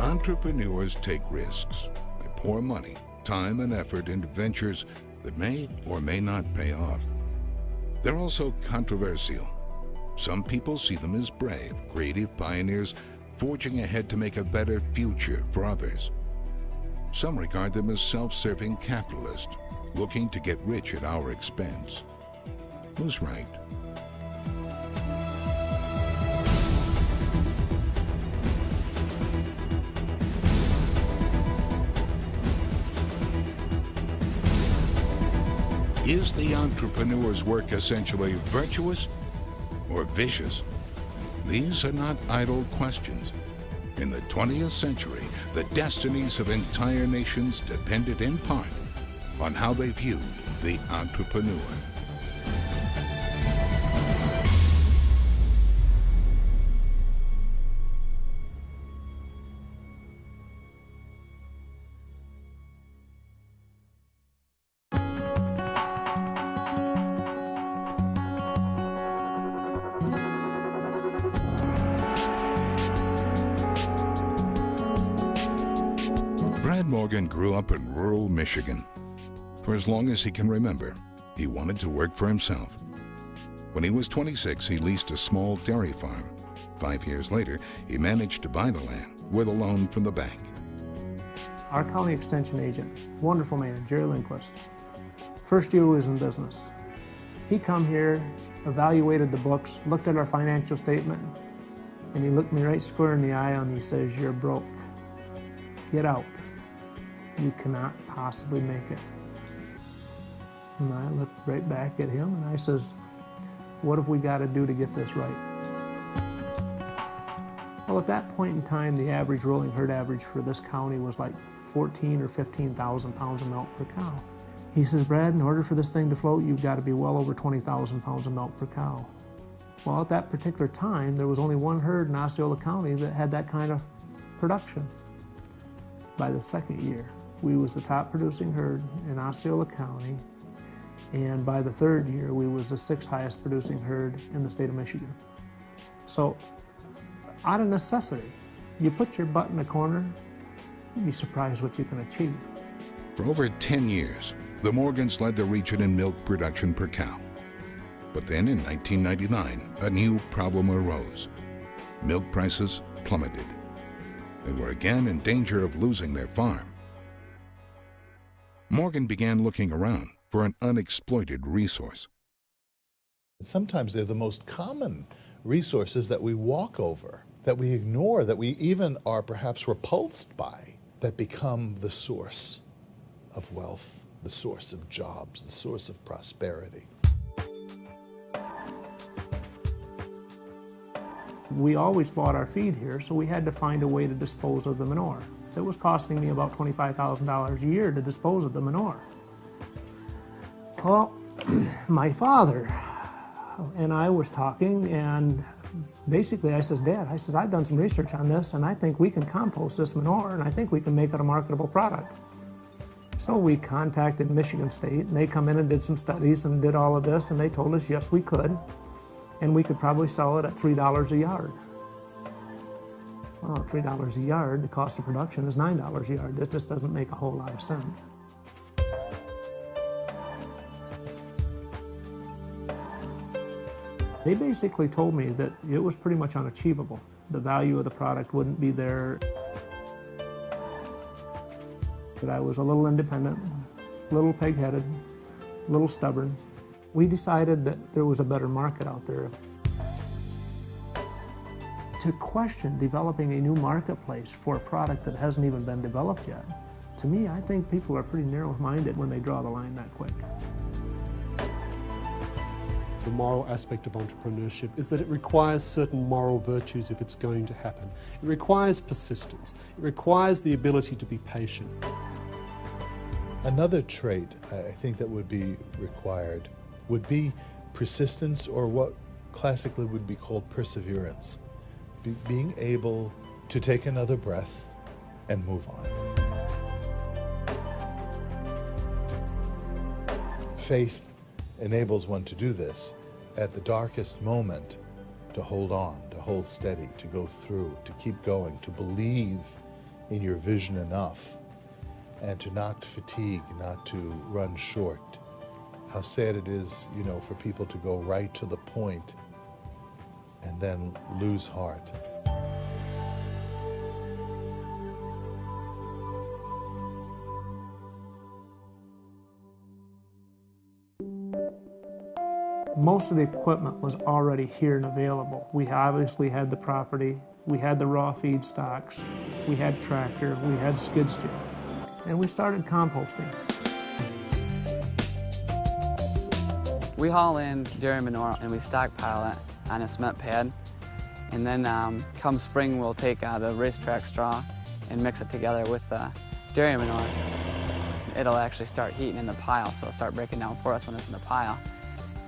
Entrepreneurs take risks. They pour money, time, and effort into ventures that may or may not pay off. They're also controversial. Some people see them as brave, creative pioneers forging ahead to make a better future for others. Some regard them as self-serving capitalists looking to get rich at our expense. Who's right? Is the entrepreneur's work essentially virtuous or vicious? These are not idle questions. In the 20th century, the destinies of entire nations depended in part on how they viewed the entrepreneur. Morgan grew up in rural Michigan. For as long as he can remember, he wanted to work for himself. When he was 26, he leased a small dairy farm. 5 years later, he managed to buy the land with a loan from the bank. Our county extension agent, wonderful man, Jerry Lindquist. First year he was in business. He come here, evaluated the books, looked at our financial statement, and he looked me right square in the eye and he says, "You're broke. Get out. You cannot possibly make it." And I looked right back at him and I says, "What have we got to do to get this right?" Well, at that point in time, the average rolling herd average for this county was like 14 or 15,000 pounds of milk per cow. He says, "Brad, in order for this thing to float, you've got to be well over 20,000 pounds of milk per cow." Well, at that particular time, there was only one herd in Osceola County that had that kind of production. By the second year, we was the top producing herd in Osceola County, and by the third year, we was the 6th highest producing herd in the state of Michigan. So, out of necessity, you put your butt in a corner, you'd be surprised what you can achieve. For over 10 years, the Morgans led the region in milk production per cow. But then in 1999, a new problem arose. Milk prices plummeted. They were again in danger of losing their farm. Morgan began looking around for an unexploited resource. Sometimes they're the most common resources that we walk over, that we ignore, that we even are perhaps repulsed by, that become the source of wealth, the source of jobs, the source of prosperity. We always bought our feed here, so we had to find a way to dispose of the manure. It was costing me about $25,000 a year to dispose of the manure. Well, my father and I was talking, and basically I says, "Dad," I says, "I've done some research on this, and I think we can compost this manure, and I think we can make it a marketable product." So we contacted Michigan State, and they come in and did some studies and did all of this, and they told us, yes, we could, and we could probably sell it at $3 a yard. Well, at $3 a yard, the cost of production is $9 a yard. This just doesn't make a whole lot of sense. They basically told me that it was pretty much unachievable. The value of the product wouldn't be there. That I was a little independent, a little pig-headed, a little stubborn. We decided that there was a better market out there. To question developing a new marketplace for a product that hasn't even been developed yet, to me, I think people are pretty narrow-minded when they draw the line that quick. The moral aspect of entrepreneurship is that it requires certain moral virtues if it's going to happen. It requires persistence. It requires the ability to be patient. Another trait I think that would be required would be persistence, or what classically would be called perseverance. Being able to take another breath and move on. Faith enables one to do this at the darkest moment, to hold on, to hold steady, to go through, to keep going, to believe in your vision enough and to not fatigue, not to run short. How sad it is, you know, for people to go right to the point and then lose heart. Most of the equipment was already here and available. We obviously had the property, we had the raw feedstocks, we had tractor, we had skid steer, and we started composting. We haul in dairy manure and we stockpile it on a cement pad, and then come spring we'll take the racetrack straw and mix it together with the dairy manure. It'll actually start heating in the pile, so it'll start breaking down for us when it's in the pile.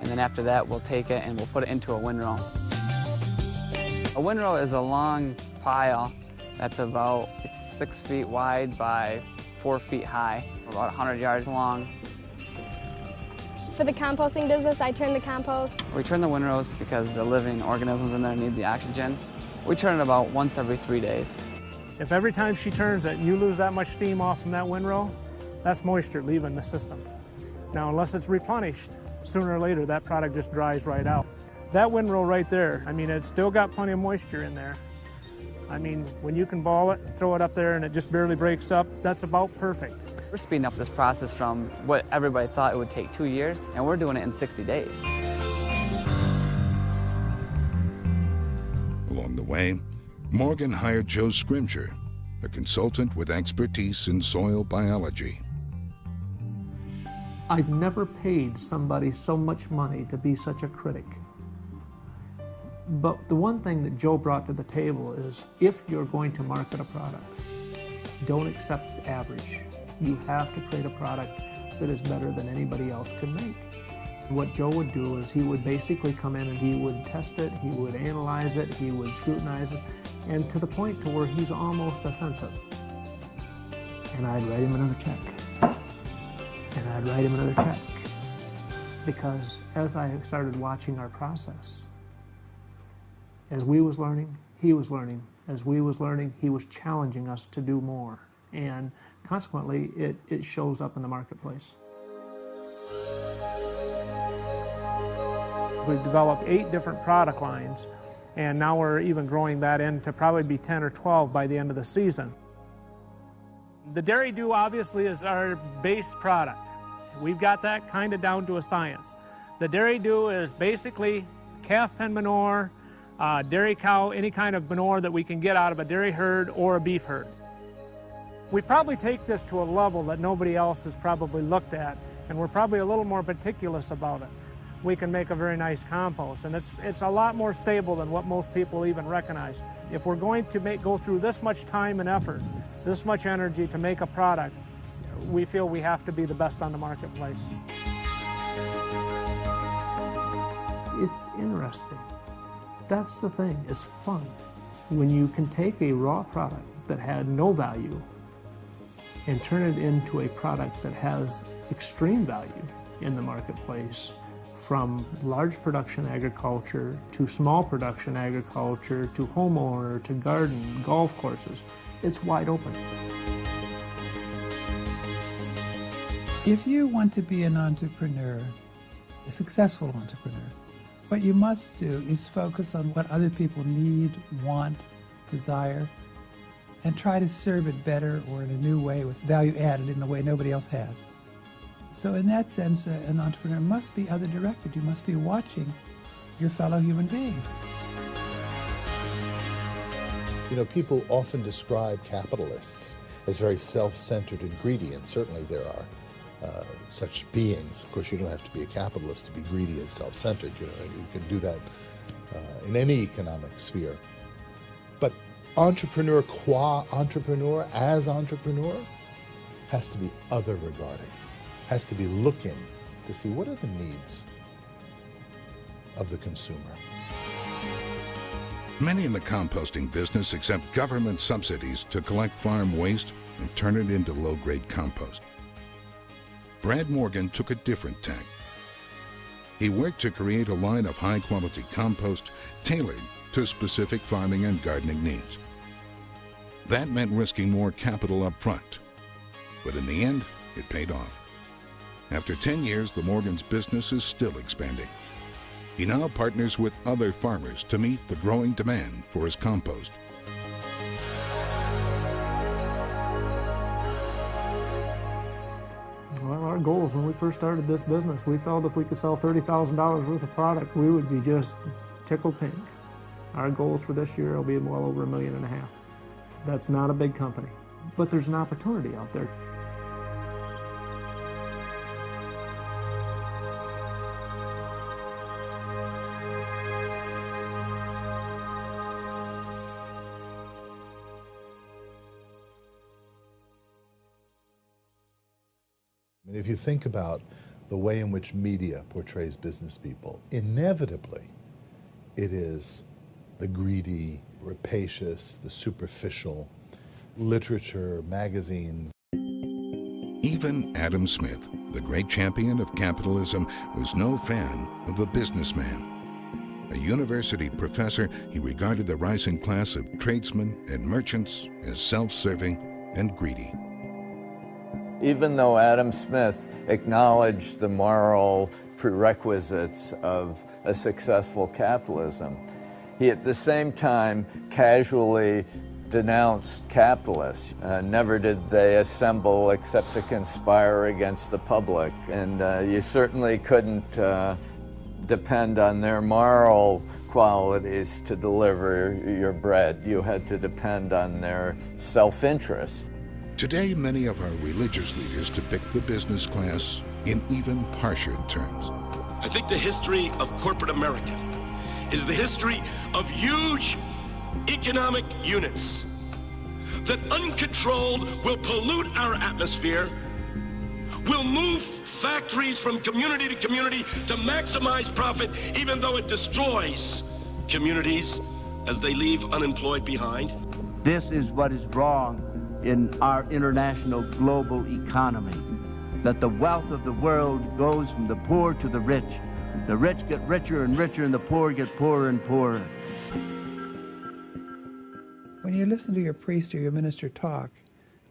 And then after that, we'll take it and we'll put it into a windrow. A windrow is a long pile that's about 6 feet wide by 4 feet high, about 100 yards long. For the composting business, I turn the compost. We turn the windrows because the living organisms in there need the oxygen. We turn it about once every 3 days. If every time she turns it, you lose that much steam off from that windrow, that's moisture leaving the system. Now, unless it's replenished, sooner or later that product just dries right out. That windrow right there, I mean, it's still got plenty of moisture in there. I mean, when you can ball it, throw it up there and it just barely breaks up, that's about perfect. We're speeding up this process from what everybody thought it would take 2 years, and we're doing it in 60 days. Along the way, Morgan hired Joe Scrimger, a consultant with expertise in soil biology. I've never paid somebody so much money to be such a critic. But the one thing that Joe brought to the table is if you're going to market a product, don't accept average. You have to create a product that is better than anybody else could make. What Joe would do is he would basically come in and he would test it, he would analyze it, he would scrutinize it, and to the point to where he's almost offensive. And I'd write him another check. And I'd write him another check. Because as I started watching our process, as we was learning, he was learning. As we was learning, he was challenging us to do more. And consequently, it shows up in the marketplace. We've developed 8 different product lines, and now we're even growing that in to probably be 10 or 12 by the end of the season. The Dairy Dew obviously is our base product. We've got that kind of down to a science. The Dairy Dew is basically calf pen manure, dairy cow, any kind of manure that we can get out of a dairy herd or a beef herd. We probably take this to a level that nobody else has probably looked at, and we're probably a little more meticulous about it. We can make a very nice compost, and it's a lot more stable than what most people even recognize. If we're going to go through this much time and effort, this much energy to make a product, we feel we have to be the best on the marketplace. It's interesting. That's the thing, it's fun. When you can take a raw product that had no value and turn it into a product that has extreme value in the marketplace, from large production agriculture to small production agriculture to homeowner to garden, golf courses, it's wide open. If you want to be an entrepreneur, a successful entrepreneur, what you must do is focus on what other people need, want, desire, and try to serve it better or in a new way with value added in a way nobody else has. So in that sense, an entrepreneur must be other-directed. You must be watching your fellow human beings. You know, people often describe capitalists as very self-centered and greedy, and certainly there are such beings. Of course, you don't have to be a capitalist to be greedy and self-centered. You know, you can do that in any economic sphere. But entrepreneur qua entrepreneur, as entrepreneur, has to be other-regarding, has to be looking to see what are the needs of the consumer. Many in the composting business accept government subsidies to collect farm waste and turn it into low-grade compost. Brad Morgan took a different tack. He worked to create a line of high-quality compost tailored to specific farming and gardening needs. That meant risking more capital up front. But in the end, it paid off. After 10 years, the Morgan's business is still expanding. He now partners with other farmers to meet the growing demand for his compost. Well, our goals when we first started this business, we felt if we could sell $30,000 worth of product, we would be just tickled pink. Our goals for this year will be well over $1.5 million. That's not a big company, but there's an opportunity out there. If you think about the way in which media portrays business people, inevitably it is the greedy, rapacious, the superficial, literature, magazines. Even Adam Smith, the great champion of capitalism, was no fan of the businessman. A university professor, he regarded the rising class of tradesmen and merchants as self-serving and greedy. Even though Adam Smith acknowledged the moral prerequisites of a successful capitalism, he at the same time casually denounced capitalists. Never did they assemble except to conspire against the public. And you certainly couldn't depend on their moral qualities to deliver your bread. You had to depend on their self-interest. Today, many of our religious leaders depict the business class in even harsher terms. I think the history of corporate America is the history of huge economic units that uncontrolled will pollute our atmosphere, will move factories from community to community to maximize profit, even though it destroys communities as they leave unemployed behind. This is what is wrong in our international global economy, that the wealth of the world goes from the poor to the rich. The rich get richer and richer, and the poor get poorer and poorer. When you listen to your priest or your minister talk,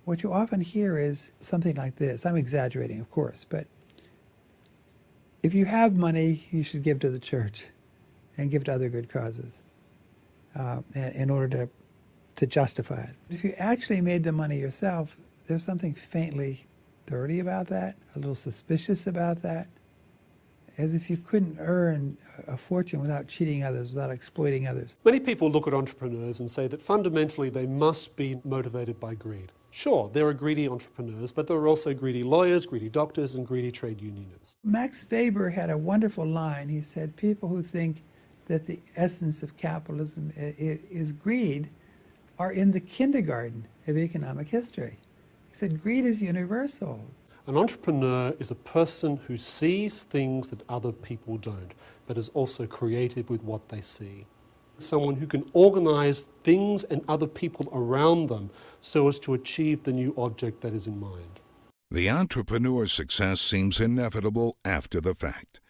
what you often hear is something like this. I'm exaggerating, of course, but if you have money, you should give to the church and give to other good causes in order to justify it. If you actually made the money yourself, there's something faintly dirty about that, a little suspicious about that, as if you couldn't earn a fortune without cheating others, without exploiting others. Many people look at entrepreneurs and say that fundamentally they must be motivated by greed. Sure, there are greedy entrepreneurs, but there are also greedy lawyers, greedy doctors, and greedy trade unionists. Max Weber had a wonderful line. He said, people who think that the essence of capitalism is greed are in the kindergarten of economic history. He said, greed is universal. An entrepreneur is a person who sees things that other people don't, but is also creative with what they see. Someone who can organize things and other people around them so as to achieve the new object that is in mind. The entrepreneur's success seems inevitable after the fact,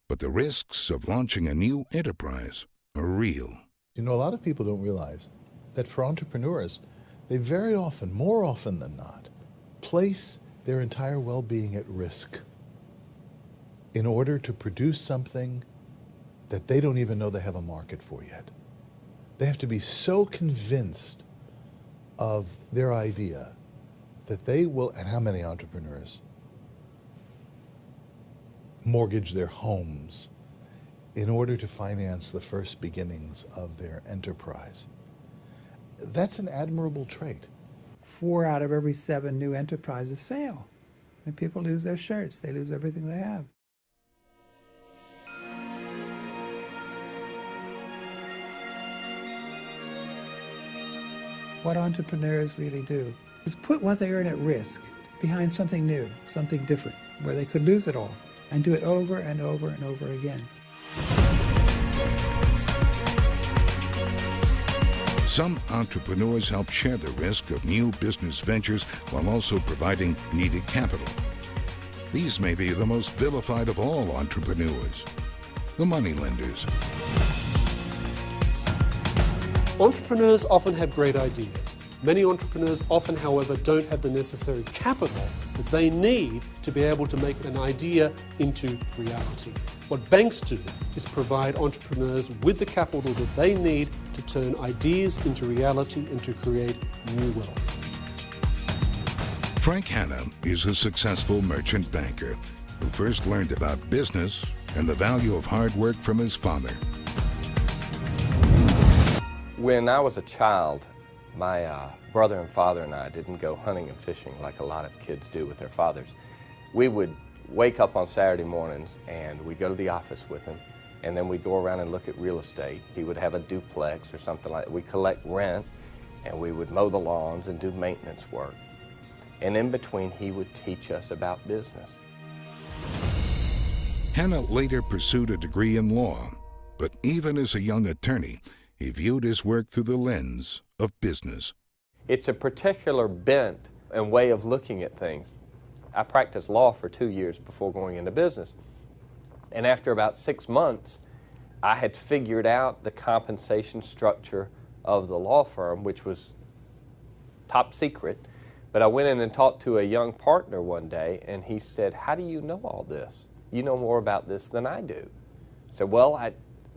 but the risks of launching a new enterprise are real. You know, a lot of people don't realize that for entrepreneurs, they very often, more often than not, place their entire well-being at risk in order to produce something that they don't even know they have a market for yet. They have to be so convinced of their idea that they will, and how many entrepreneurs mortgage their homes in order to finance the first beginnings of their enterprise. That's an admirable trait. 4 out of every 7 new enterprises fail. And people lose their shirts. They lose everything they have. What entrepreneurs really do is put what they earn at risk behind something new, something different, where they could lose it all, and do it over and over and over again. Some entrepreneurs help share the risk of new business ventures while also providing needed capital. These may be the most vilified of all entrepreneurs, the moneylenders. Entrepreneurs often have great ideas, Many entrepreneurs often, however, don't have the necessary capital that they need to be able to make an idea into reality. What banks do is provide entrepreneurs with the capital that they need to turn ideas into reality and to create new wealth. Frank Hanna is a successful merchant banker who first learned about business and the value of hard work from his father. When I was a child, my brother and father and I didn't go hunting and fishing like a lot of kids do with their fathers. We would wake up on Saturday mornings and we'd go to the office with him, and then we'd go around and look at real estate. He would have a duplex or something like that. We'd collect rent, and we would mow the lawns and do maintenance work. And in between, he would teach us about business. Hanna later pursued a degree in law, but even as a young attorney, he viewed his work through the lens of business. It's a particular bent and way of looking at things. I practiced law for 2 years before going into business. And after about 6 months, I had figured out the compensation structure of the law firm, which was top secret. But I went in and talked to a young partner one day, and he said, "How do you know all this? You know more about this than I do." I said, "Well,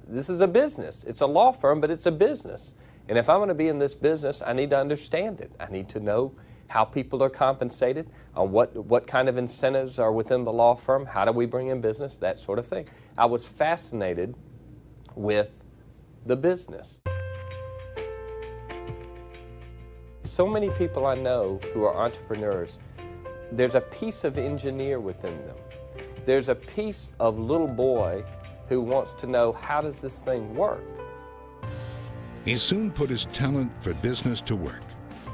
this is a business. It's a law firm, but it's a business. And if I'm going to be in this business, I need to understand it. I need to know how people are compensated, what kind of incentives are within the law firm, how do we bring in business, that sort of thing." I was fascinated with the business. So many people I know who are entrepreneurs, there's a piece of engineer within them. There's a piece of little boy who wants to know, how does this thing work? He soon put his talent for business to work.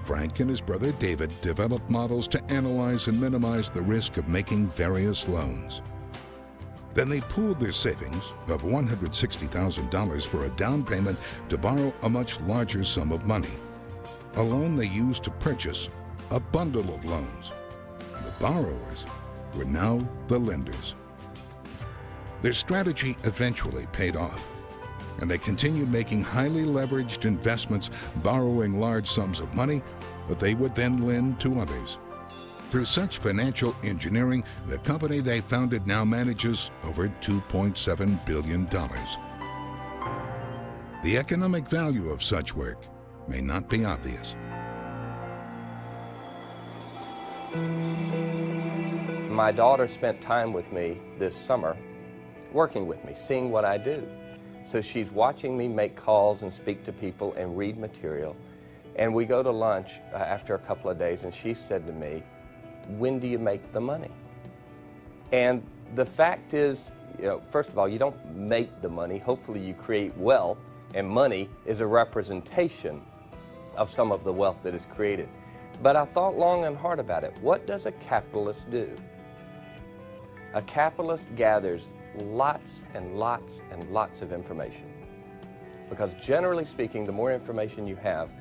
Frank and his brother David developed models to analyze and minimize the risk of making various loans. Then they pooled their savings of $160,000 for a down payment to borrow a much larger sum of money. A loan they used to purchase a bundle of loans. The borrowers were now the lenders. Their strategy eventually paid off, and they continued making highly leveraged investments, borrowing large sums of money that they would then lend to others. Through such financial engineering, the company they founded now manages over $2.7 billion. The economic value of such work may not be obvious. My daughter spent time with me this summer, working with me, seeing what I do. So she's watching me make calls and speak to people and read material. And we go to lunch after a couple of days, and she said to me, "When do you make the money?" And the fact is, first of all, you don't make the money. Hopefully you create wealth, and money is a representation of some of the wealth that is created. But I thought long and hard about it. What does a capitalist do? A capitalist gathers lots and lots and lots of information. Because generally speaking, the more information you have,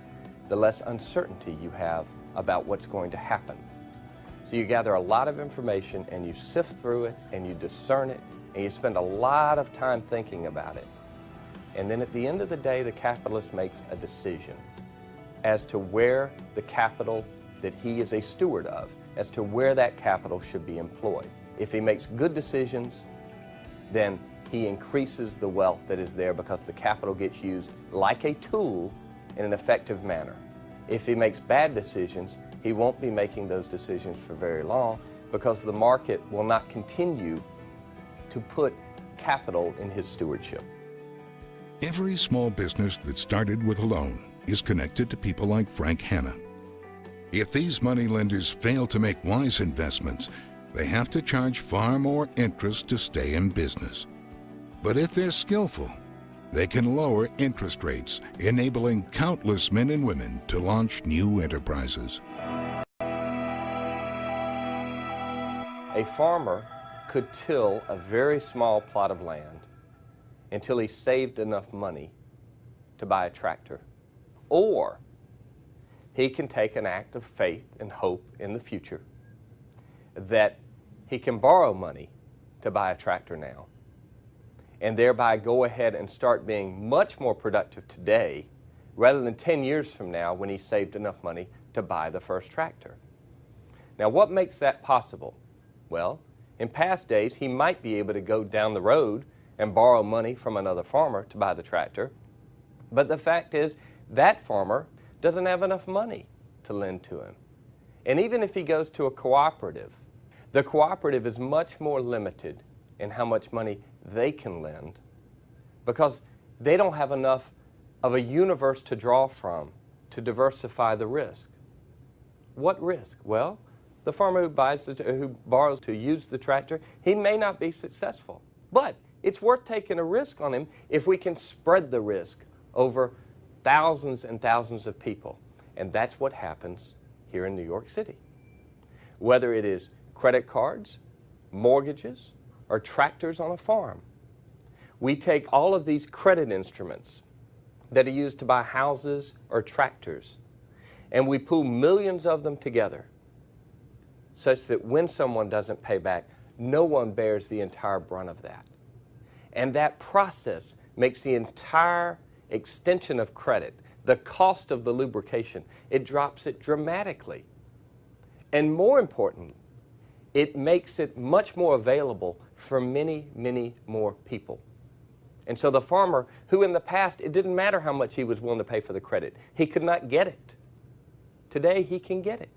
the less uncertainty you have about what's going to happen. So you gather a lot of information and you sift through it and you discern it and you spend a lot of time thinking about it. And then at the end of the day, the capitalist makes a decision as to where the capital that he is a steward of, as to where that capital should be employed. If he makes good decisions, then he increases the wealth that is there because the capital gets used like a tool in an effective manner. If he makes bad decisions, he won't be making those decisions for very long because the market will not continue to put capital in his stewardship. Every small business that started with a loan is connected to people like Frank Hanna. If these moneylenders fail to make wise investments, they have to charge far more interest to stay in business. But if they're skillful, they can lower interest rates, enabling countless men and women to launch new enterprises. A farmer could till a very small plot of land until he saved enough money to buy a tractor. Or he can take an act of faith and hope in the future that he can borrow money to buy a tractor now and thereby go ahead and start being much more productive today rather than 10 years from now when he saved enough money to buy the first tractor. Now, what makes that possible? Well, in past days, he might be able to go down the road and borrow money from another farmer to buy the tractor, but the fact is that farmer doesn't have enough money to lend to him. And even if he goes to a cooperative, the cooperative is much more limited in how much money they can lend because they don't have enough of a universe to draw from to diversify the risk. What risk? Well, the farmer who borrows to use the tractor, he may not be successful, but it's worth taking a risk on him if we can spread the risk over thousands and thousands of people. And that's what happens here in New York City. Whether it is credit cards, mortgages, or tractors on a farm, we take all of these credit instruments that are used to buy houses or tractors, and we pool millions of them together such that when someone doesn't pay back, no one bears the entire brunt of that. And that process makes the entire extension of credit, the cost of the lubrication, it drops it dramatically. And more important, it makes it much more available for many, many more people. And so the farmer, who in the past, it didn't matter how much he was willing to pay for the credit, he could not get it. Today, he can get it.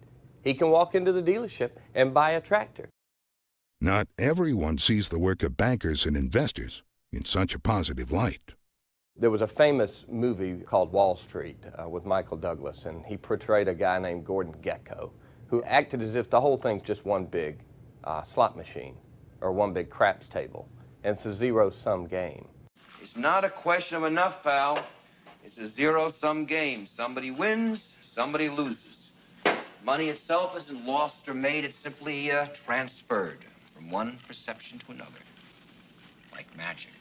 He can walk into the dealership and buy a tractor. Not everyone sees the work of bankers and investors in such a positive light. There was a famous movie called Wall Street with Michael Douglas, and he portrayed a guy named Gordon Gekko, who acted as if the whole thing's just one big slot machine or one big craps table, and it's a zero-sum game. It's not a question of enough, pal. It's a zero-sum game. Somebody wins, somebody loses. Money itself isn't lost or made. It's simply transferred from one perception to another, like magic.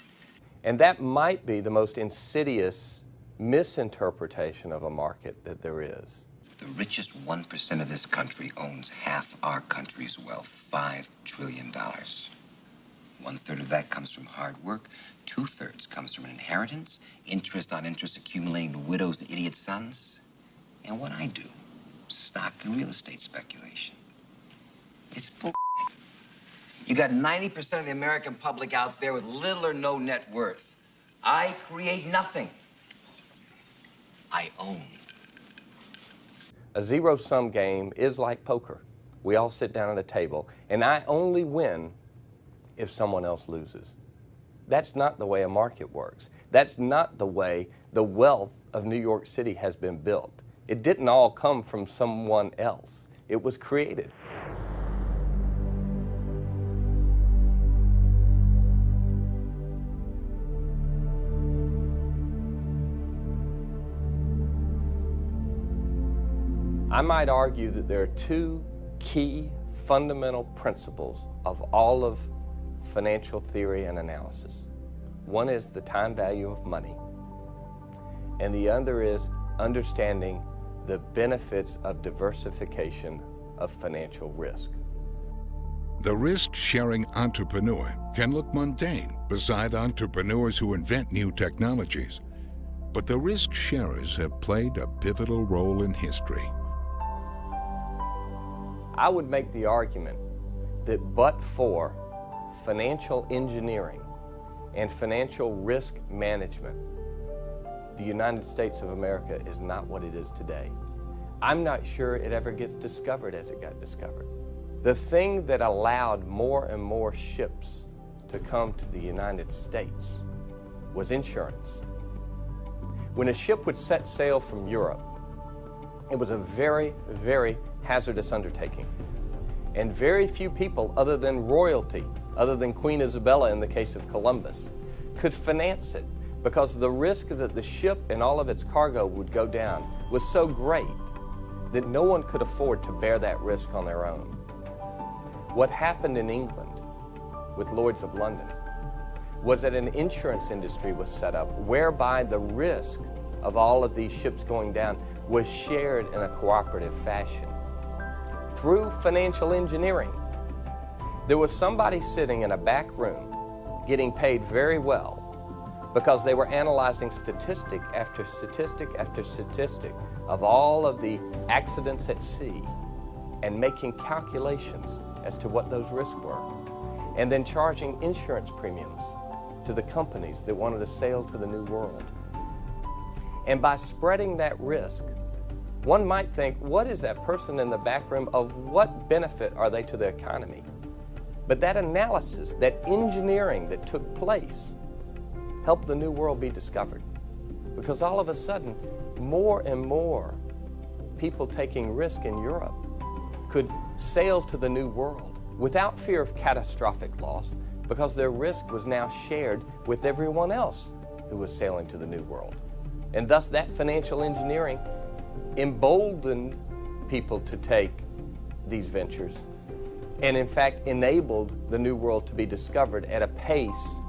And that might be the most insidious misinterpretation of a market that there is. The richest 1% of this country owns half our country's wealth, $5 trillion. 1/3 of that comes from hard work. 2/3 comes from an inheritance, interest on interest accumulating to widows and idiot sons. And what I do, stock and real estate speculation. It's bull. You got 90% of the American public out there with little or no net worth. I create nothing. I own. A zero-sum game is like poker. We all sit down at a table, and I only win if someone else loses. That's not the way a market works. That's not the way the wealth of New York City has been built. It didn't all come from someone else. It was created. I might argue that there are two key fundamental principles of all of financial theory and analysis. One is the time value of money, and the other is understanding the benefits of diversification of financial risk. The risk-sharing entrepreneur can look mundane beside entrepreneurs who invent new technologies, but the risk sharers have played a pivotal role in history. I would make the argument that but for financial engineering and financial risk management, the United States of America is not what it is today. I'm not sure it ever gets discovered as it got discovered. The thing that allowed more and more ships to come to the United States was insurance. When a ship would set sail from Europe, it was a very, very hazardous undertaking. And very few people other than royalty, other than Queen Isabella in the case of Columbus, could finance it because the risk that the ship and all of its cargo would go down was so great that no one could afford to bear that risk on their own. What happened in England with Lloyd's of London was that an insurance industry was set up whereby the risk of all of these ships going down was shared in a cooperative fashion. Through financial engineering, there was somebody sitting in a back room getting paid very well because they were analyzing statistic after statistic after statistic of all of the accidents at sea and making calculations as to what those risks were, and then charging insurance premiums to the companies that wanted to sail to the New World. And by spreading that risk, one might think, what is that person in the back room, of what benefit are they to the economy? But that analysis, that engineering that took place, helped the New World be discovered. Because all of a sudden, more and more people taking risk in Europe could sail to the New World without fear of catastrophic loss, because their risk was now shared with everyone else who was sailing to the New World. And thus that financial engineering emboldened people to take these ventures, and in fact enabled the New World to be discovered at a pace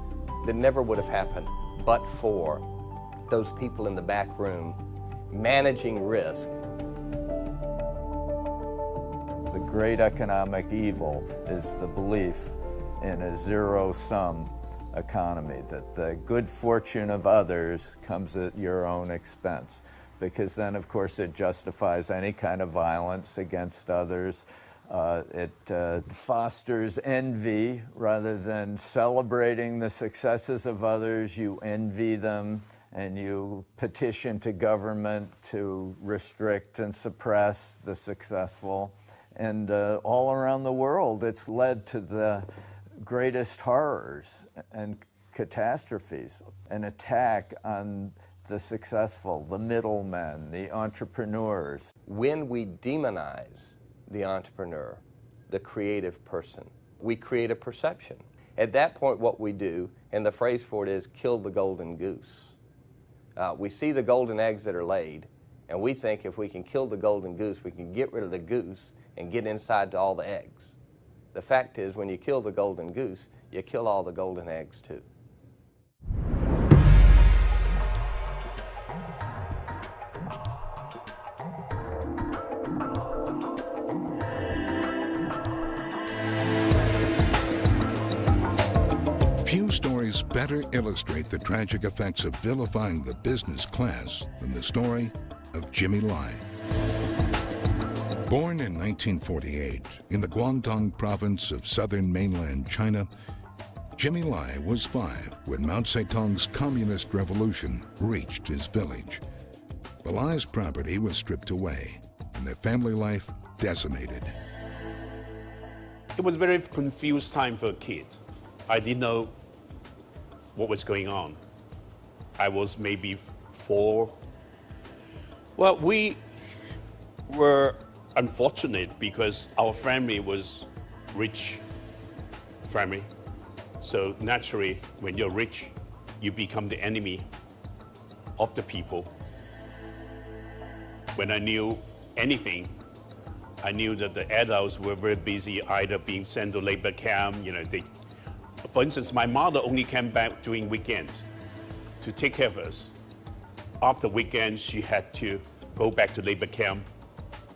that never would have happened but for those people in the back room managing risk. The great economic evil is the belief in a zero-sum economy, that the good fortune of others comes at your own expense, because then, of course, it justifies any kind of violence against others. It fosters envy. Rather than celebrating the successes of others, you envy them, and you petition to government to restrict and suppress the successful. And all around the world, it's led to the greatest horrors and catastrophes, an attack on the successful, the middlemen, the entrepreneurs. When we demonize the entrepreneur, the creative person, we create a perception. At that point, what we do, and the phrase for it is kill the golden goose. We see the golden eggs that are laid, and we think if we can kill the golden goose, we can get rid of the goose and get inside to all the eggs. The fact is, when you kill the golden goose, you kill all the golden eggs too. Few stories better illustrate the tragic effects of vilifying the business class than the story of Jimmy Lai. Born in 1948 in the Guangdong province of southern mainland China, Jimmy Lai was 5 when Mao Zedong's communist revolution reached his village. The Lai's property was stripped away and their family life decimated. It was a very confused time for a kid. I didn't know what was going on. I was maybe 4. Well, we were unfortunate because our family was rich family. So naturally, when you're rich, you become the enemy of the people. When I knew anything, I knew that the adults were very busy, either being sent to labor camp. For instance, my mother only came back during weekends to take care of us. After weekends, she had to go back to labor camp.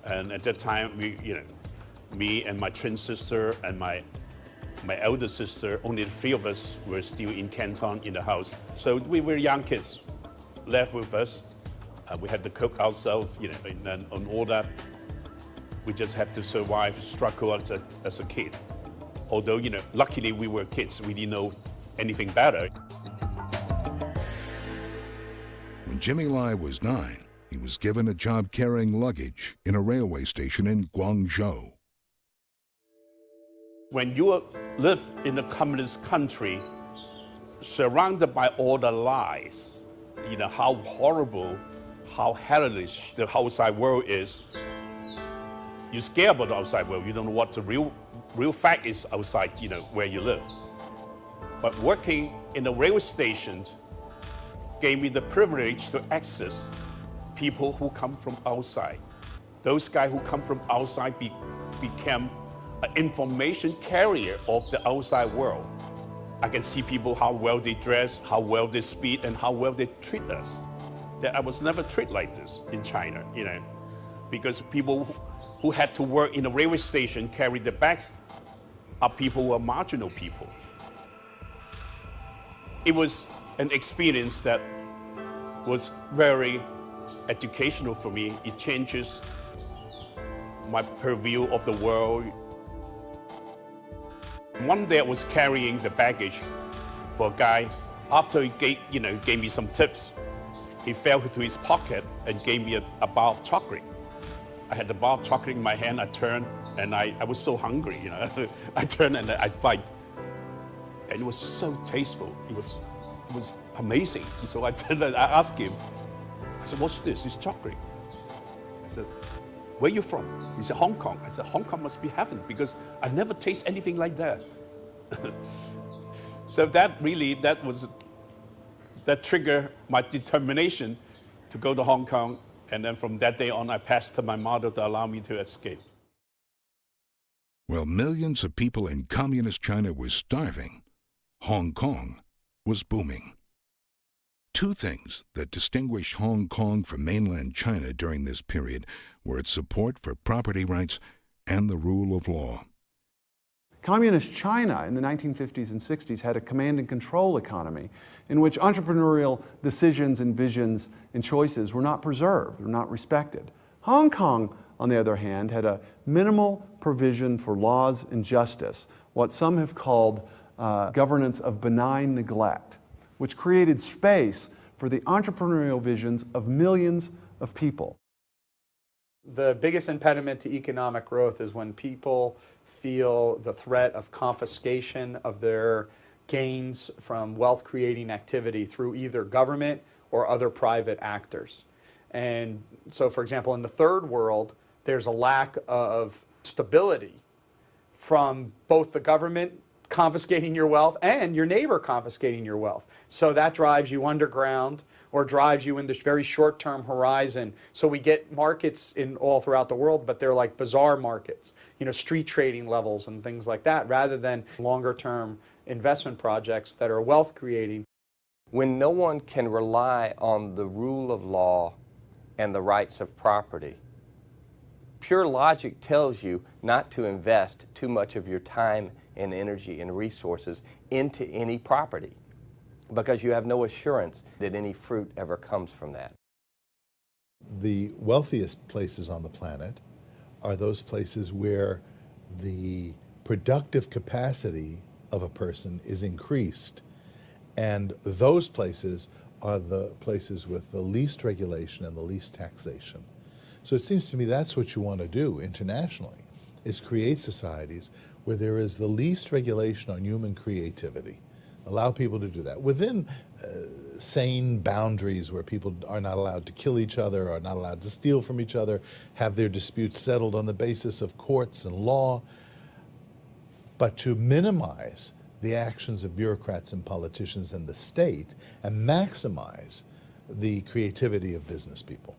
And at that time, me and my twin sister and my elder sister, only the 3 of us were still in Canton in the house. So we were young kids left with us. We had to cook ourselves, and all that. We just had to survive, struggle as a kid. Although, luckily we were kids, we didn't know anything better. When Jimmy Lai was 9, he was given a job carrying luggage in a railway station in Guangzhou. When you live in a communist country, surrounded by all the lies, how horrible, how hellish the outside world is, you're scared about the outside world. You don't know what the real fact is outside, where you live. But working in the railway stations gave me the privilege to access people who come from outside. Those guys who come from outside became an information carrier of the outside world. I can see people, how well they dress, how well they speak, and how well they treat us. That I was never treated like this in China, because people who had to work in a railway station, carry the bags, are people who are marginal people. It was an experience that was very educational for me. It changes my purview of the world. One day I was carrying the baggage for a guy. After he gave me some tips, he fell into his pocket and gave me a bar of chocolate. I had the bar of chocolate in my hand. I turned, and I was so hungry, I turned and I bite, and it was so tasteful. It was amazing. So I turned and I asked him. I said, "What's this? It's chocolate." I said, "Where are you from?" He said, "Hong Kong." I said, "Hong Kong must be heaven because I never taste anything like that." So that triggered my determination to go to Hong Kong. And then from that day on, I passed to my mother to allow me to escape. While millions of people in communist China were starving, Hong Kong was booming. Two things that distinguished Hong Kong from mainland China during this period were its support for property rights and the rule of law. Communist China in the 1950s and 60s had a command and control economy in which entrepreneurial decisions and visions and choices were not preserved, were not respected. Hong Kong, on the other hand, had a minimal provision for laws and justice, what some have called governance of benign neglect, which created space for the entrepreneurial visions of millions of people. The biggest impediment to economic growth is when people feel the threat of confiscation of their gains from wealth-creating activity through either government or other private actors. And so, for example, in the third world, there's a lack of stability from both the government confiscating your wealth and your neighbor confiscating your wealth. So that drives you underground or drives you in this very short-term horizon. So we get markets in all throughout the world, but they're like bazaar markets, street trading levels and things like that, rather than longer-term investment projects that are wealth-creating. When no one can rely on the rule of law and the rights of property, pure logic tells you not to invest too much of your time and energy and resources into any property because you have no assurance that any fruit ever comes from that. The wealthiest places on the planet are those places where the productive capacity of a person is increased, and those places are the places with the least regulation and the least taxation. So it seems to me that's what you want to do internationally, is create societies where there is the least regulation on human creativity. Allow people to do that within sane boundaries where people are not allowed to kill each other, are not allowed to steal from each other, have their disputes settled on the basis of courts and law, but to minimize the actions of bureaucrats and politicians and the state and maximize the creativity of business people.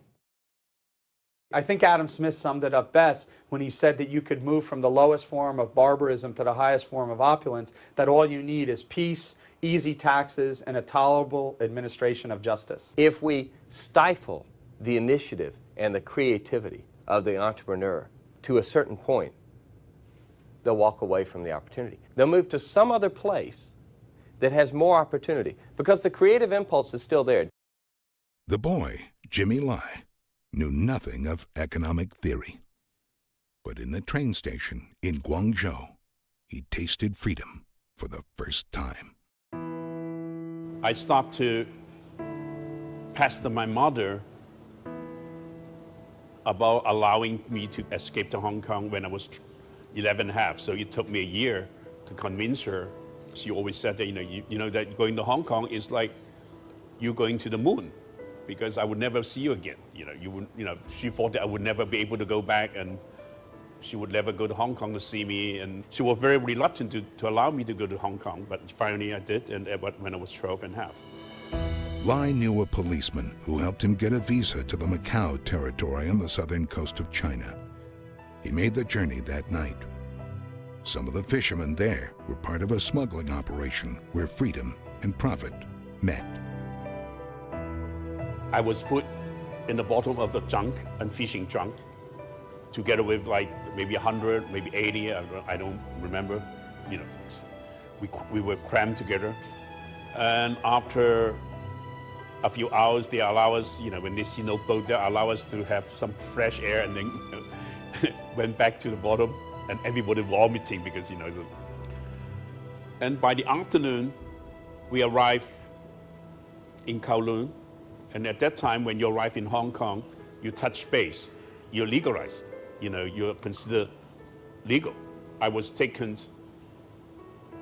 I think Adam Smith summed it up best when he said that you could move from the lowest form of barbarism to the highest form of opulence, that all you need is peace, easy taxes, and a tolerable administration of justice. If we stifle the initiative and the creativity of the entrepreneur to a certain point, they'll walk away from the opportunity. They'll move to some other place that has more opportunity because the creative impulse is still there. The boy, Jimmy Lai, knew nothing of economic theory. But in the train station in Guangzhou, he tasted freedom for the first time. I started to pester my mother about allowing me to escape to Hong Kong when I was 11 and a half. So it took me a year to convince her. She always said that, you know that going to Hong Kong is like you going to the moon, because I would never see you again. She thought that I would never be able to go back, and she would never go to Hong Kong to see me. And she was very reluctant to allow me to go to Hong Kong, but finally I did, and when I was 12 and a half. Lai knew a policeman who helped him get a visa to the Macau territory on the southern coast of China. He made the journey that night. Some of the fishermen there were part of a smuggling operation where freedom and profit met. I was put in the bottom of the junk and fishing junk together with like maybe 100, maybe 80, I don't remember. We were crammed together, And after a few hours, they allow us, when they see no boat, they allow us to have some fresh air, and then went back to the bottom, and everybody vomiting because, And by the afternoon, we arrived in Kowloon, and at that time, when you arrive in Hong Kong, you touch base, you're legalized, you're considered legal. I was taken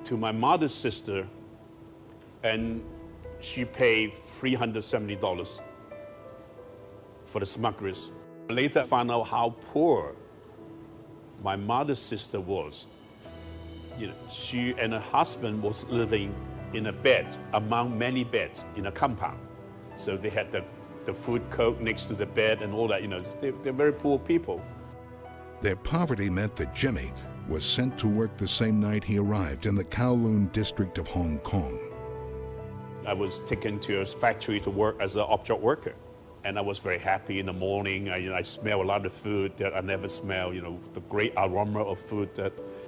to my mother's sister, and she paid $370 for the smugglers. Later, I found out how poor my mother's sister was. She and her husband was living in a bed among many beds in a compound. So they had the food court next to the bed and all that. They're very poor people. Their poverty meant that Jimmy was sent to work the same night he arrived in the Kowloon district of Hong Kong. I was taken to a factory to work as an object worker. And I was very happy in the morning. I smell a lot of food that I never smell, the great aroma of food.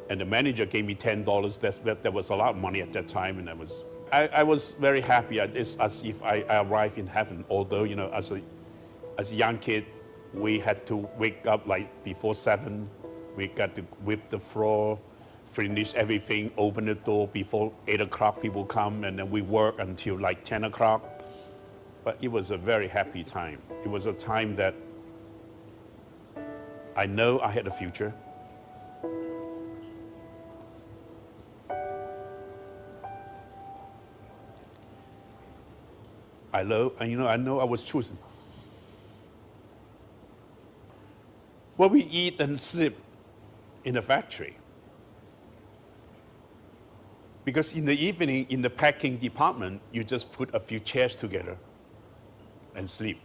And the manager gave me $10. That was a lot of money at that time. And I was very happy. It's as if I arrived in heaven. Although, as a young kid, we had to wake up like before 7. We got to whip the floor, finish everything, open the door before 8 o'clock people come, and then we work until like 10 o'clock. But it was a very happy time. It was a time that I know I had a future. I know I was chosen. What we eat and sleep in the factory. Because in the evening, in the packing department, you just put a few chairs together and sleep.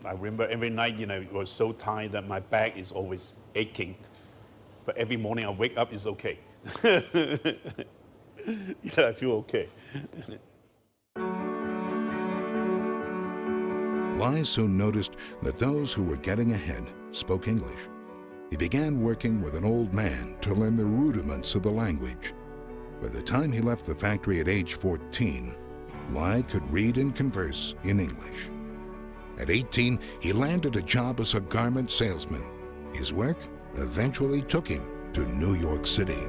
I remember every night, it was so tired that my back is always aching. But every morning I wake up, it's okay. I feel okay. Lai soon noticed that those who were getting ahead spoke English. He began working with an old man to learn the rudiments of the language. By the time he left the factory at age 14, Lai could read and converse in English. At 18, he landed a job as a garment salesman. His work eventually took him to New York City.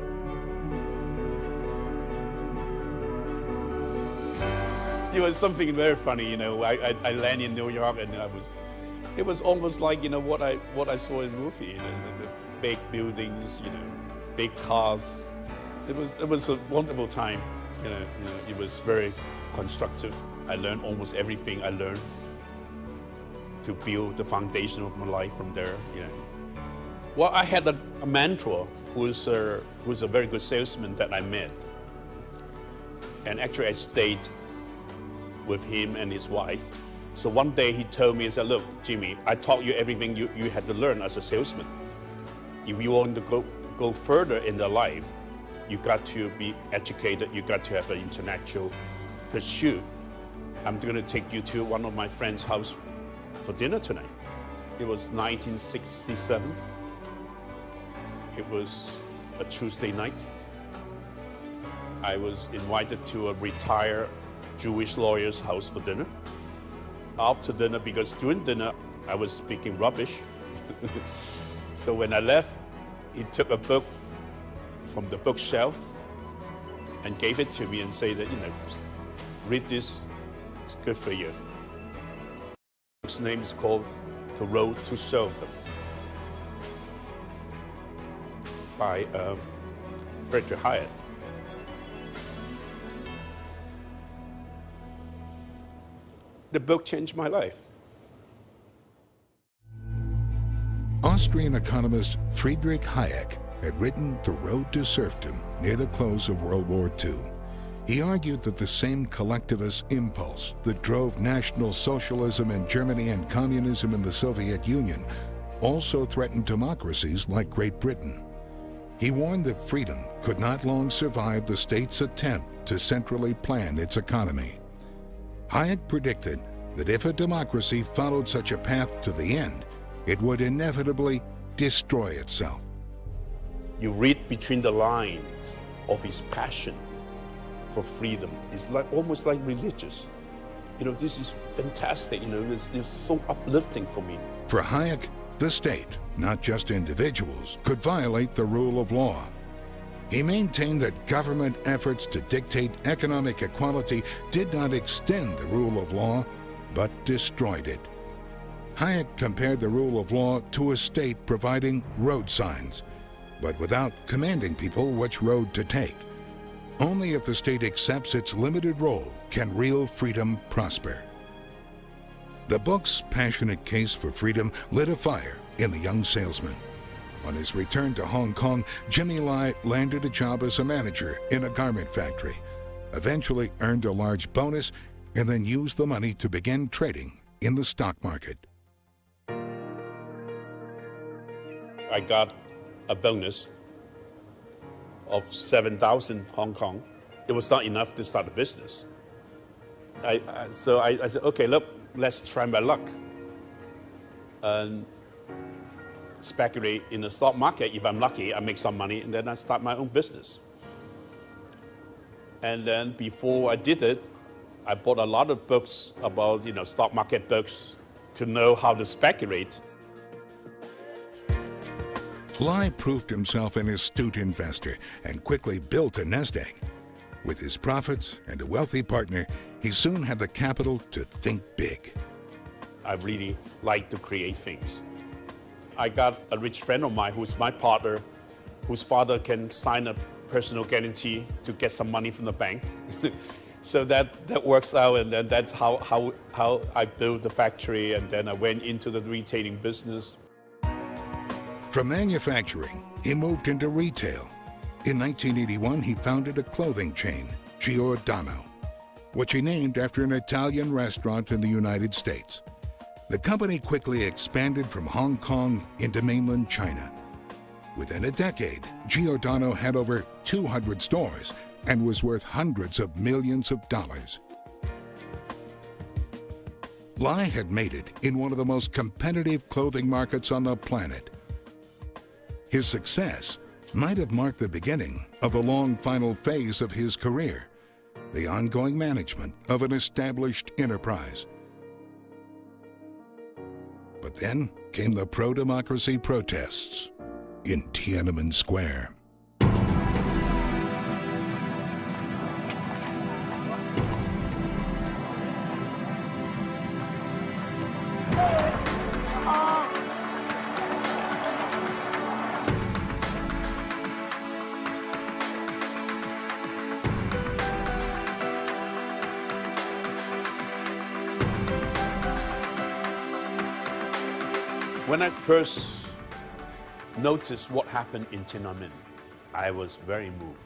It was something very funny, I landed in New York, and it was almost like, what I saw in the movie, the big buildings, big cars. It was a wonderful time, it was very constructive. I learned almost everything I learned to build the foundation of my life from there, Well, I had a mentor who's a very good salesman that I met. And actually I stayed with him and his wife. So one day he told me, he said, look, Jimmy, I taught you everything you had to learn as a salesman. If you want to go further in the life, you got to be educated, you got to have an intellectual pursuit. I'm going to take you to one of my friend's house for dinner tonight. It was 1967. It was a Tuesday night. I was invited to a retired Jewish lawyer's house for dinner. After dinner, because during dinner, I was speaking rubbish. So when I left, he took a book from the bookshelf and gave it to me and said that, read this, it's good for you. His name is called The Road to Serfdom by Friedrich Hayek. The book changed my life. Austrian economist Friedrich Hayek had written The Road to Serfdom near the close of World War II. He argued that the same collectivist impulse that drove National Socialism in Germany and communism in the Soviet Union also threatened democracies like Great Britain. He warned that freedom could not long survive the state's attempt to centrally plan its economy. Hayek predicted that if a democracy followed such a path to the end, it would inevitably destroy itself. You read between the lines of his passion for freedom. It's like almost like religious. You know, this is fantastic. You know, it's so uplifting for me. For Hayek, the state, not just individuals, could violate the rule of law. He maintained that government efforts to dictate economic equality did not extend the rule of law, but destroyed it. Hayek compared the rule of law to a state providing road signs, but without commanding people which road to take. Only if the state accepts its limited role can real freedom prosper. The book's passionate case for freedom lit a fire in the young salesman. On his return to Hong Kong, Jimmy Lai landed a job as a manager in a garment factory, eventually earned a large bonus, and then used the money to begin trading in the stock market. I got a bonus of 7,000 Hong Kong. It was not enough to start a business. So I said, okay, look, let's try my luck and speculate in the stock market. If I'm lucky, I make some money, and then I start my own business. And then before I did it, I bought a lot of books about, you know, stock market books to know how to speculate. Lai proved himself an astute investor and quickly built a nest egg. With his profits and a wealthy partner, he soon had the capital to think big. I really like to create things. I got a rich friend of mine who's my partner, whose father can sign a personal guarantee to get some money from the bank. So that works out, and then that's how I built the factory, and then I went into the retailing business. From manufacturing, he moved into retail. In 1981, he founded a clothing chain, Giordano, which he named after an Italian restaurant in the United States. The company quickly expanded from Hong Kong into mainland China. Within a decade, Giordano had over 200 stores and was worth hundreds of millions of dollars. Lai had made it in one of the most competitive clothing markets on the planet. His success might have marked the beginning of a long final phase of his career, the ongoing management of an established enterprise. But then came the pro-democracy protests in Tiananmen Square. When I first noticed what happened in Tiananmen, I was very moved.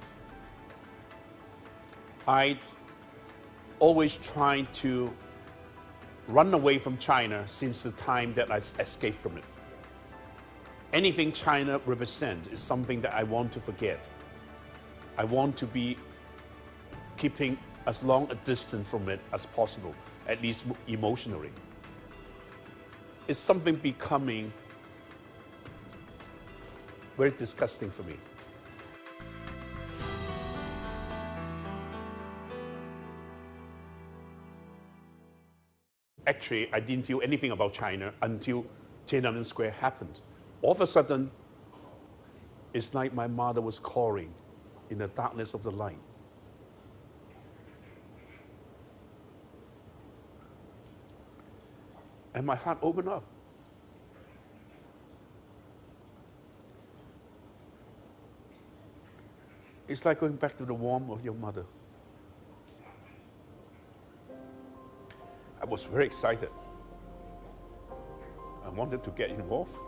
I always tried to run away from China since the time that I escaped from it. Anything China represents is something that I want to forget. I want to be keeping as long a distance from it as possible, at least emotionally. It's something becoming very disgusting for me. Actually, I didn't feel anything about China until Tiananmen Square happened. All of a sudden, it's like my mother was calling in the darkness of the night. And my heart opened up. It's like going back to the warmth of your mother. I was very excited. I wanted to get involved.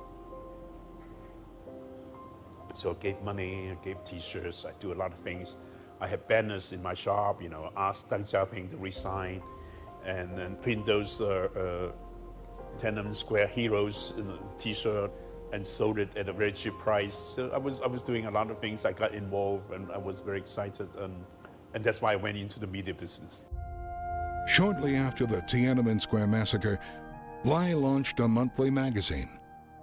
So I gave money, I gave t-shirts, I do a lot of things. I had banners in my shop, you know, ask Deng Xiaoping to resign, and then print those Tiananmen Square heroes in the t-shirt and sold it at a very cheap price. So I was doing a lot of things. I got involved and I was very excited, and that's why I went into the media business. Shortly after the Tiananmen Square massacre, Lai launched a monthly magazine,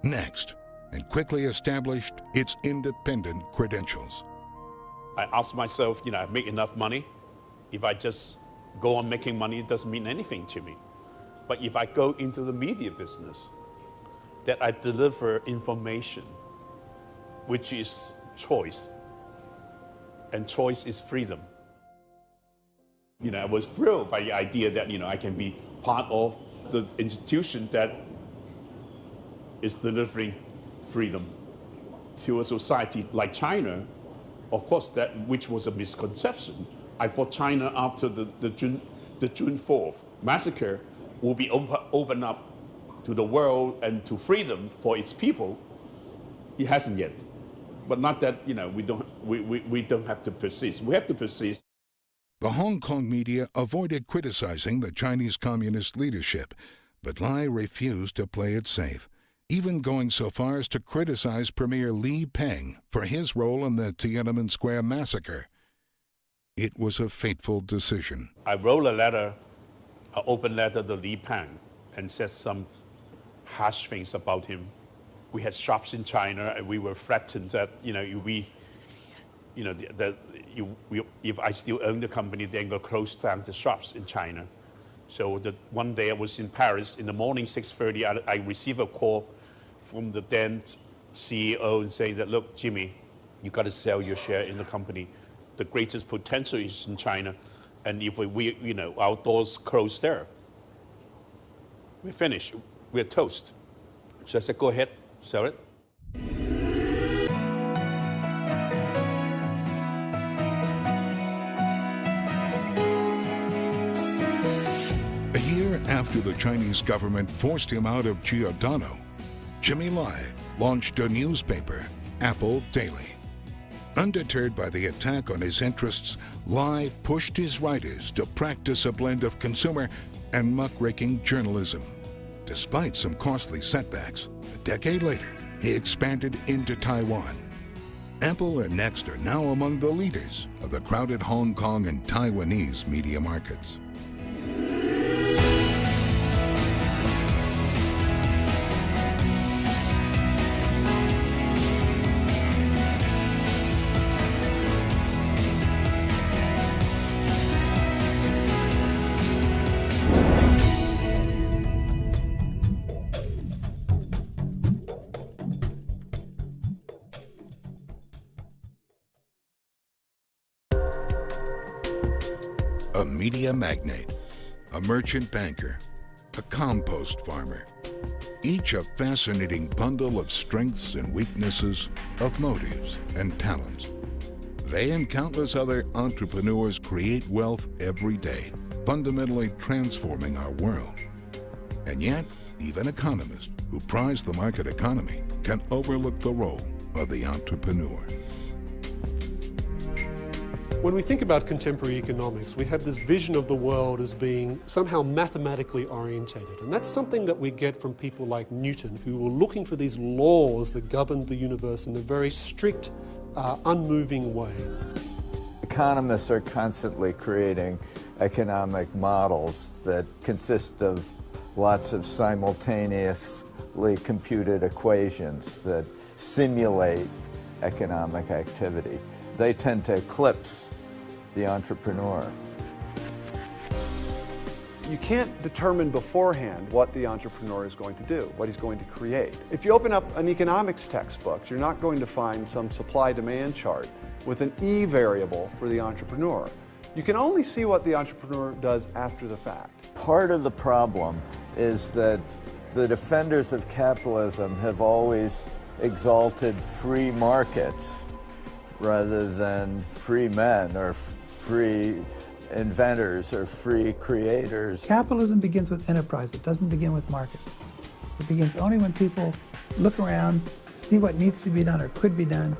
Next, and quickly established its independent credentials. I asked myself, you know, I make enough money If I just go on making money, it doesn't mean anything to me. But if I go into the media business, that I deliver information, which is choice, and choice is freedom. I was thrilled by the idea that, I can be part of the institution that is delivering freedom to a society like China. Of course, which was a misconception. I thought China, after the June 4th massacre, will be open up to the world and to freedom for its people. It hasn't yet. But not that, we don't have to persist. We have to persist. The Hong Kong media avoided criticizing the Chinese Communist leadership, but Lai refused to play it safe, even going so far as to criticize Premier Li Peng for his role in the Tiananmen Square massacre. It was a fateful decision. I wrote a letter, an open letter to Li Peng, and said some harsh things about him. We had shops in China, and we were threatened that, if I still own the company, they're going to close down the shops in China. So one day I was in Paris, in the morning, 6:30, I received a call from the then CEO and saying that, look, Jimmy, you got to sell your share in the company. The greatest potential is in China, and if our doors close there, we're finished, we're toast. So I said, go ahead, sell it. A year after the Chinese government forced him out of Giordano, Jimmy Lai launched a newspaper, Apple Daily. Undeterred by the attack on his interests, Lai pushed his writers to practice a blend of consumer and muckraking journalism. Despite some costly setbacks, a decade later, he expanded into Taiwan. Apple and Next are now among the leaders of the crowded Hong Kong and Taiwanese media markets. A media magnate, a merchant banker, a compost farmer, each a fascinating bundle of strengths and weaknesses, of motives and talents. They and countless other entrepreneurs create wealth every day, fundamentally transforming our world. And yet, even economists who prize the market economy can overlook the role of the entrepreneur. When we think about contemporary economics, we have this vision of the world as being somehow mathematically orientated. And that's something that we get from people like Newton, who were looking for these laws that governed the universe in a very strict, unmoving way. Economists are constantly creating economic models that consist of lots of simultaneously computed equations that simulate economic activity. They tend to eclipse the entrepreneur. You can't determine beforehand what the entrepreneur is going to do, what he's going to create. If you open up an economics textbook, you're not going to find some supply-demand chart with an E variable for the entrepreneur. You can only see what the entrepreneur does after the fact. Part of the problem is that the defenders of capitalism have always exalted free markets rather than free men or free inventors or free creators. Capitalism begins with enterprise. It doesn't begin with markets. It begins only when people look around, see what needs to be done or could be done,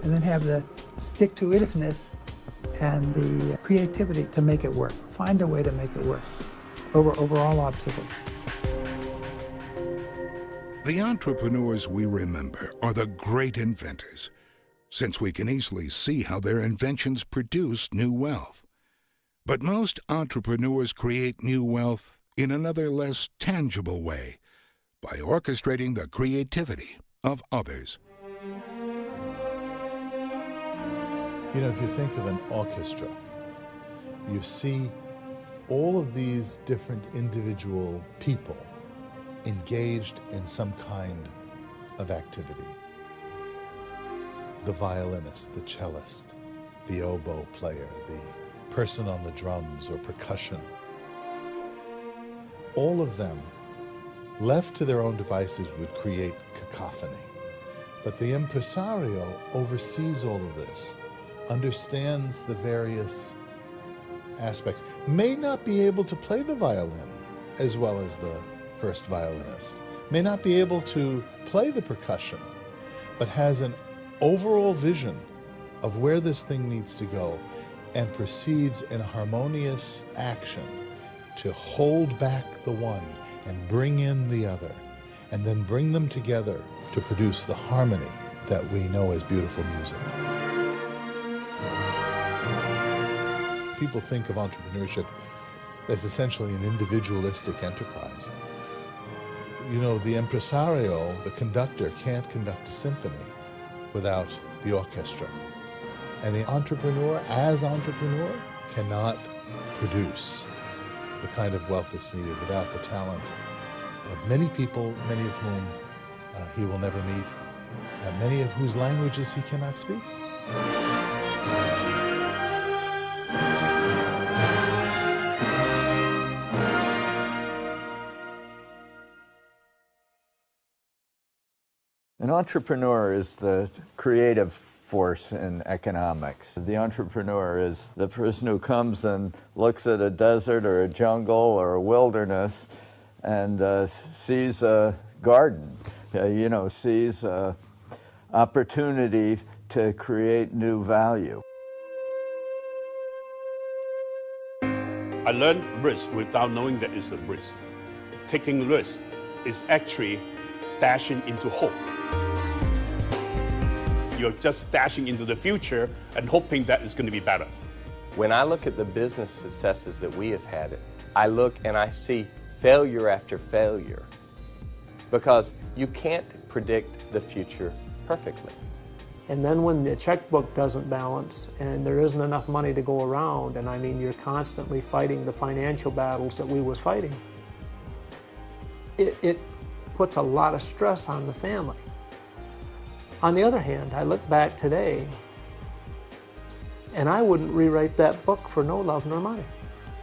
and then have the stick-to-itiveness and the creativity to make it work. Find a way to make it work over all obstacles. The entrepreneurs we remember are the great inventors, since we can easily see how their inventions produce new wealth. But most entrepreneurs create new wealth in another less tangible way, by orchestrating the creativity of others. You know, if you think of an orchestra, you see all of these different individual people engaged in some kind of activity. The violinist, the cellist, the oboe player, the person on the drums or percussion. All of them, left to their own devices, would create cacophony. But the impresario oversees all of this, understands the various aspects, may not be able to play the violin as well as the first violinist, may not be able to play the percussion, but has an overall vision of where this thing needs to go and proceeds in harmonious action to hold back the one and bring in the other, and then bring them together to produce the harmony that we know as beautiful music. People think of entrepreneurship as essentially an individualistic enterprise. You know, the impresario, the conductor, can't conduct a symphony without the orchestra. And the entrepreneur, as entrepreneur, cannot produce the kind of wealth that's needed without the talent of many people, many of whom he will never meet, many of whose languages he cannot speak. An entrepreneur is the creative force in economics. The entrepreneur is the person who comes and looks at a desert or a jungle or a wilderness and sees a garden, sees an opportunity to create new value. I learned risk without knowing that it's a risk. Taking risk is actually dashing into hope. You're just dashing into the future and hoping that it's going to be better. When I look at the business successes that we have had, I look and I see failure after failure, because you can't predict the future perfectly. And then when the checkbook doesn't balance and there isn't enough money to go around, and I mean you're constantly fighting the financial battles that we was fighting, it puts a lot of stress on the family. On the other hand, I look back today and I wouldn't rewrite that book for no love nor money.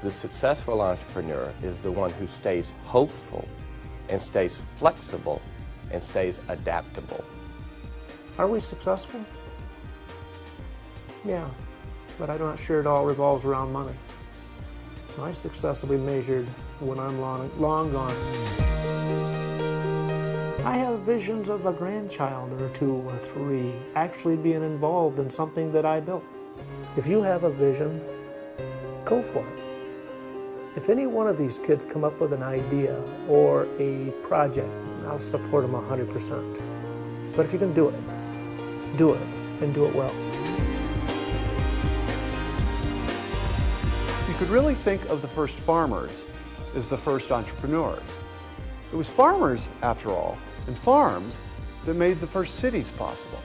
The successful entrepreneur is the one who stays hopeful and stays flexible and stays adaptable. Are we successful? Yeah, but I'm not sure it all revolves around money. My success will be measured when I'm long gone. I have visions of a grandchild or 2 or 3 actually being involved in something that I built. If you have a vision, go for it. If any one of these kids come up with an idea or a project, I'll support them 100%. But if you can do it and do it well. You could really think of the first farmers as the first entrepreneurs. It was farmers, after all, and farms that made the first cities possible.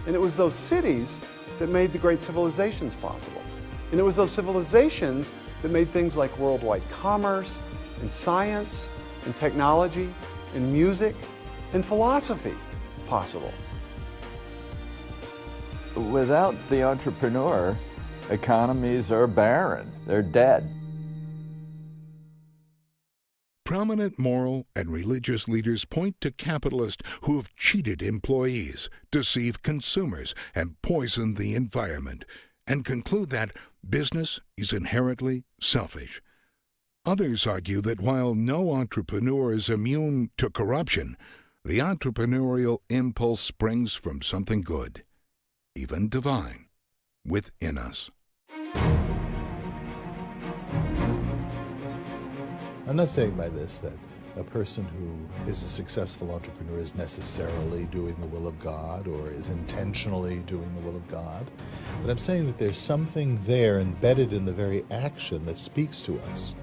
And it was those cities that made the great civilizations possible. And it was those civilizations that made things like worldwide commerce, and science, and technology, and music, and philosophy possible. Without the entrepreneur, economies are barren. They're dead. Prominent moral and religious leaders point to capitalists who have cheated employees, deceived consumers, and poisoned the environment, and conclude that business is inherently selfish. Others argue that while no entrepreneur is immune to corruption, the entrepreneurial impulse springs from something good, even divine, within us. I'm not saying by this that a person who is a successful entrepreneur is necessarily doing the will of God or is intentionally doing the will of God, but I'm saying that there's something there embedded in the very action that speaks to us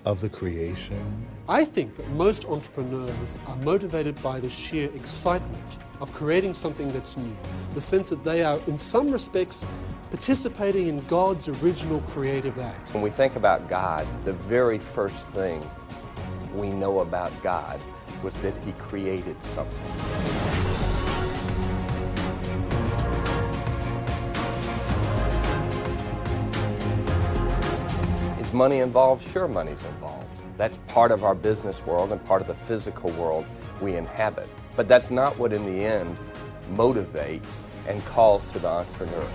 of the creation. I think that most entrepreneurs are motivated by the sheer excitement of creating something that's new. The sense that they are, in some respects, participating in God's original creative act. When we think about God, the very first thing we know about God was that He created something. Is money involved? Sure, money's involved. That's part of our business world and part of the physical world we inhabit. But that's not what in the end motivates and calls to the entrepreneur.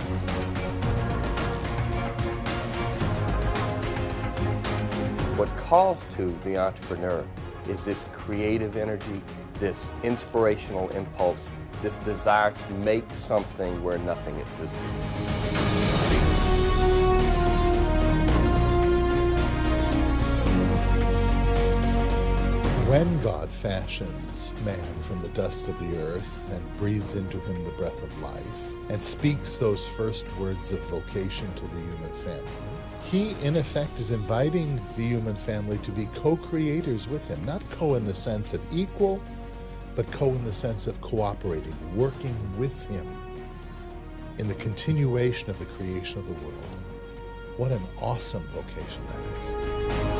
What calls to the entrepreneur is this creative energy, this inspirational impulse, this desire to make something where nothing existed. When God fashions man from the dust of the earth and breathes into him the breath of life and speaks those first words of vocation to the human family, He, in effect, is inviting the human family to be co-creators with him, not co in the sense of equal, but co in the sense of cooperating, working with him in the continuation of the creation of the world. What an awesome vocation that is.